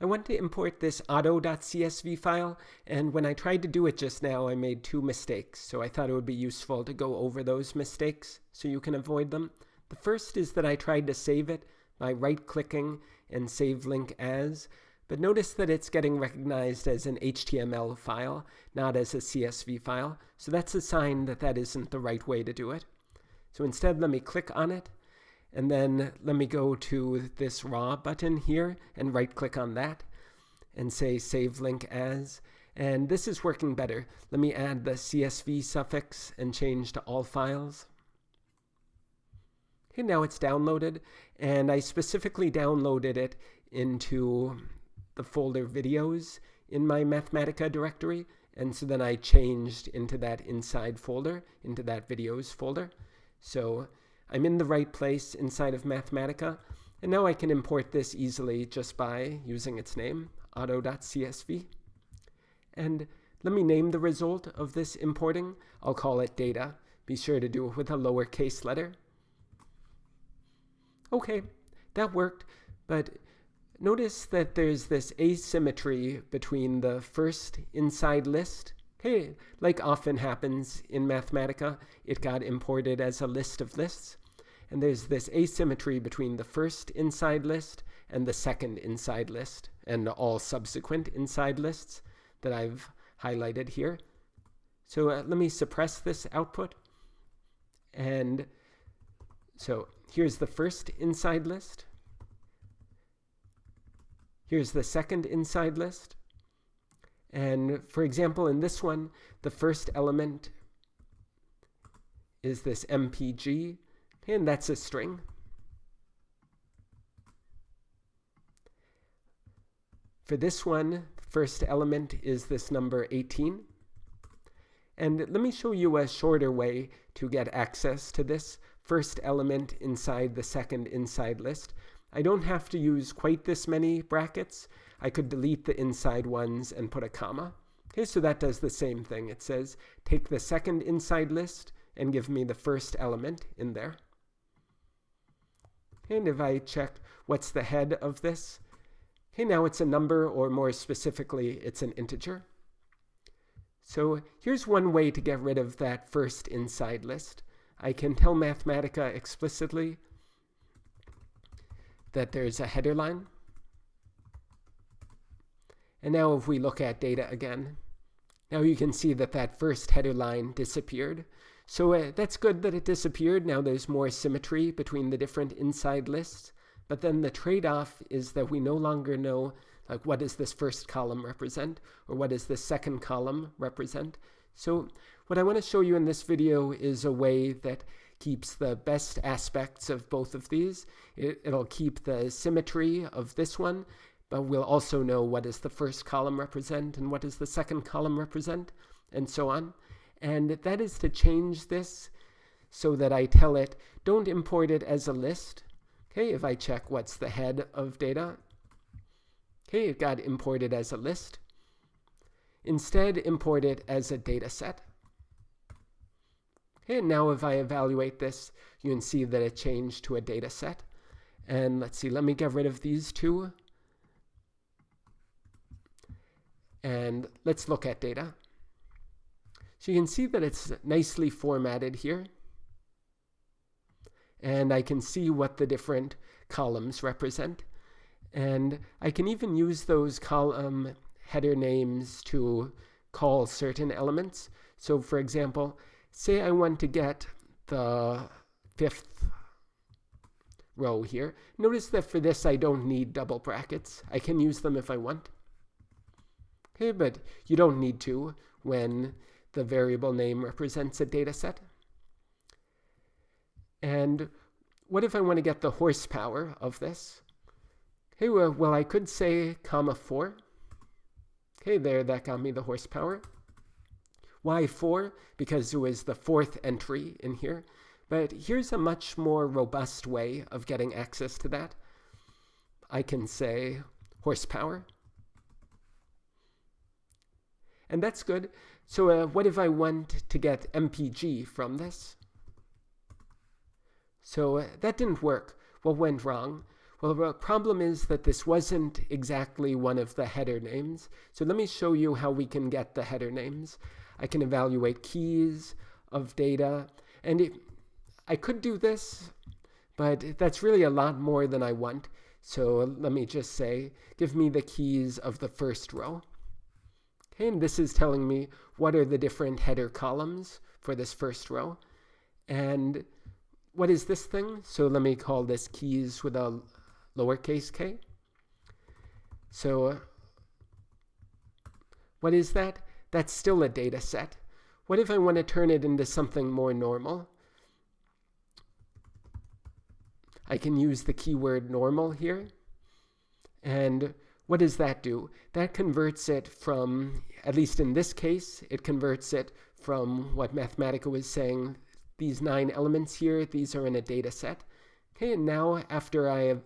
I want to import this auto.csv file, and when I tried to do it just now, I made 2 mistakes. So I thought it would be useful to go over those mistakes so you can avoid them. The first is that I tried to save it by right-clicking and save link as, but notice that it's getting recognized as an HTML file, not as a CSV file. So that's a sign that that isn't the right way to do it. So instead, let me click on it, and then let me go to this raw button here and right-click on that and say save link as. And this is working better. Let me add the CSV suffix and change to all files. Okay, now it's downloaded, and I specifically downloaded it into the folder videos in my Mathematica directory, and so then I changed into that inside folder, into that videos folder. So I'm in the right place inside of Mathematica, and now I can import this easily just by using its name, auto.csv. And let me name the result of this importing. I'll call it data. Be sure to do it with a lowercase letter. Okay, that worked, but notice that there's this asymmetry between the first inside list. Okay, like often happens in Mathematica, it got imported as a list of lists. And there's this asymmetry between the first inside list and the second inside list and all subsequent inside lists that I've highlighted here. So let me suppress this output. And so here's the first inside list. Here's the second inside list. And for example, in this one, the first element is this MPG, and that's a string. For this one, the first element is this number 18. And let me show you a shorter way to get access to this first element inside the second inside list. I don't have to use quite this many brackets. I could delete the inside ones and put a comma. Okay, so that does the same thing. It says, take the second inside list and give me the first element in there. And if I check what's the head of this, okay, now it's a number, or more specifically, it's an integer. So here's one way to get rid of that first inside list. I can tell Mathematica explicitly that there's a header line. And now if we look at data again, now you can see that that first header line disappeared. So that's good that it disappeared. Now there's more symmetry between the different inside lists. But then the trade-off is that we no longer know, like, what does this first column represent, or what does this second column represent. So what I want to show you in this video is a way that keeps the best aspects of both of these. It'll keep the symmetry of this one, but we'll also know what does the first column represent and what does the second column represent, and so on. And that is to change this so that I tell it, don't import it as a list. Okay, if I check what's the head of data, okay, it got imported as a list. Instead, import it as a data set. Okay, and now if I evaluate this, you can see that it changed to a data set. And let's see, let me get rid of these two. And let's look at data. So you can see that it's nicely formatted here. And I can see what the different columns represent. And I can even use those column header names to call certain elements. So for example, say I want to get the 5th row here. Notice that for this I don't need double brackets. I can use them if I want. Okay, but you don't need to when the variable name represents a data set. And what if I want to get the horsepower of this? Okay, well I could say comma 4. Okay, there, that got me the horsepower. Why 4? Because it was the 4th entry in here. But here's a much more robust way of getting access to that. I can say horsepower. And that's good. So what if I want to get MPG from this? So that didn't work. What went wrong? Well, the problem is that this wasn't exactly one of the header names. So let me show you how we can get the header names. I can evaluate keys of data. And I could do this, but that's really a lot more than I want. So let me just say, give me the keys of the first row. Okay, and this is telling me what are the different header columns for this first row. And what is this thing? So let me call this keys with a lowercase k. So what is that? That's still a data set. What if I want to turn it into something more normal? I can use the keyword normal here. And what does that do? That converts it from, at least in this case, it converts it from what Mathematica was saying, these 9 elements here, these are in a data set. Okay, and now after I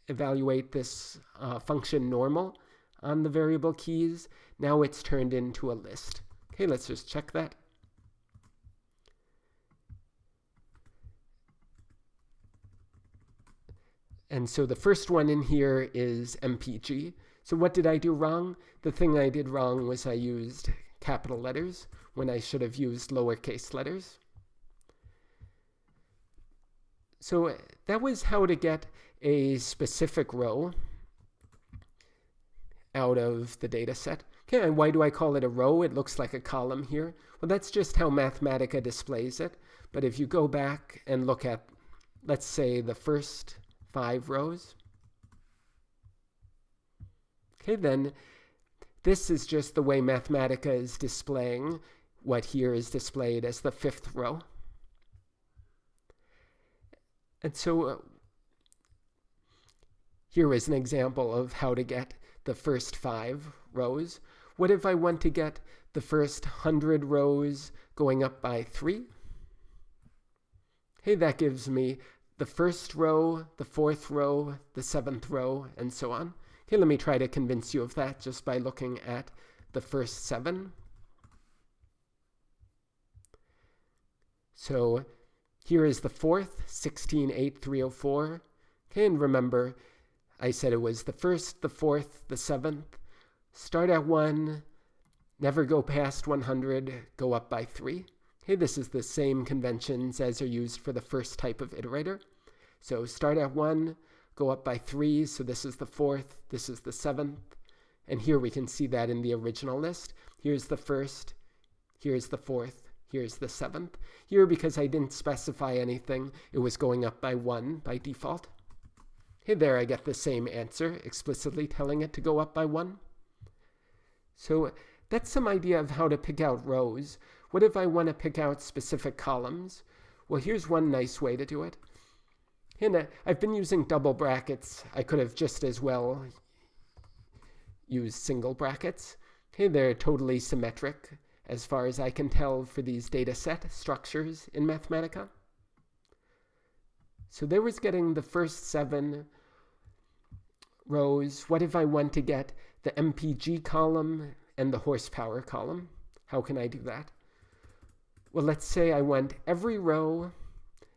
evaluate this function normal on the variable keys, now it's turned into a list. Okay, let's just check that. And so the first one in here is MPG. So what did I do wrong? The thing I did wrong was I used capital letters when I should have used lowercase letters. So that was how to get a specific row out of the data set. Okay, and why do I call it a row? It looks like a column here. Well, that's just how Mathematica displays it. But if you go back and look at, let's say, the first 5 rows, okay, then this is just the way Mathematica is displaying what here is displayed as the 5th row. And so here is an example of how to get the first 5 rows. What if I want to get the first 100 rows going up by 3? Okay, that gives me the first row, the 4th row, the 7th row, and so on. Okay, let me try to convince you of that just by looking at the first 7. So here is the 4th, 16, 8, 304. Okay, and remember, I said it was the 1st, the 4th, the 7th. Start at 1, never go past 100, go up by 3. Okay, this is the same conventions as are used for the first type of iterator. So start at 1, go up by 3, so this is the 4th, this is the 7th. And here we can see that in the original list. Here's the 1st, here's the 4th, here's the 7th. Here, because I didn't specify anything, it was going up by 1 by default. Okay, there I get the same answer, explicitly telling it to go up by 1. So that's some idea of how to pick out rows. What if I want to pick out specific columns? Well, here's one nice way to do it. And I've been using double brackets. I could have just as well used single brackets. Okay, they're totally symmetric as far as I can tell for these data set structures in Mathematica. So there was getting the first 7 rows. What if I want to get the MPG column and the horsepower column? How can I do that? Well, let's say I want every row,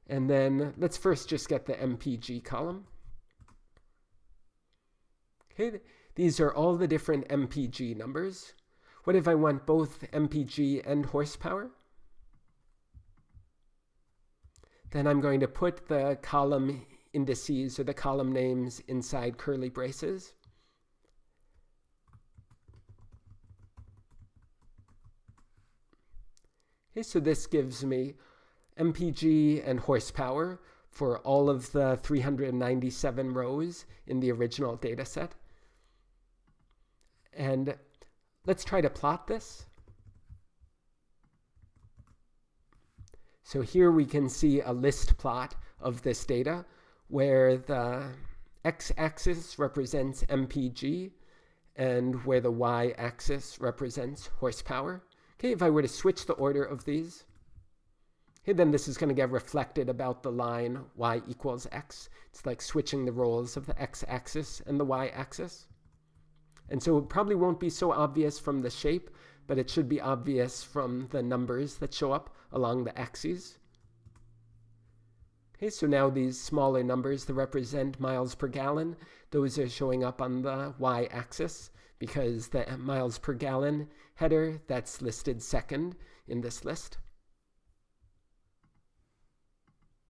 and then let's first just get the MPG column. Okay, these are all the different MPG numbers. What if I want both MPG and horsepower? Then I'm going to put the column indices or the column names inside curly braces. Okay, so this gives me MPG and horsepower for all of the 397 rows in the original data set. And let's try to plot this. So here we can see a list plot of this data where the x-axis represents MPG and where the y-axis represents horsepower. Okay, if I were to switch the order of these, okay, then this is going to get reflected about the line y equals x. It's like switching the roles of the x-axis and the y-axis. And so it probably won't be so obvious from the shape, but it should be obvious from the numbers that show up along the axes. Okay, so now these smaller numbers that represent miles per gallon, those are showing up on the y-axis because the miles per gallon header, that's listed second in this list.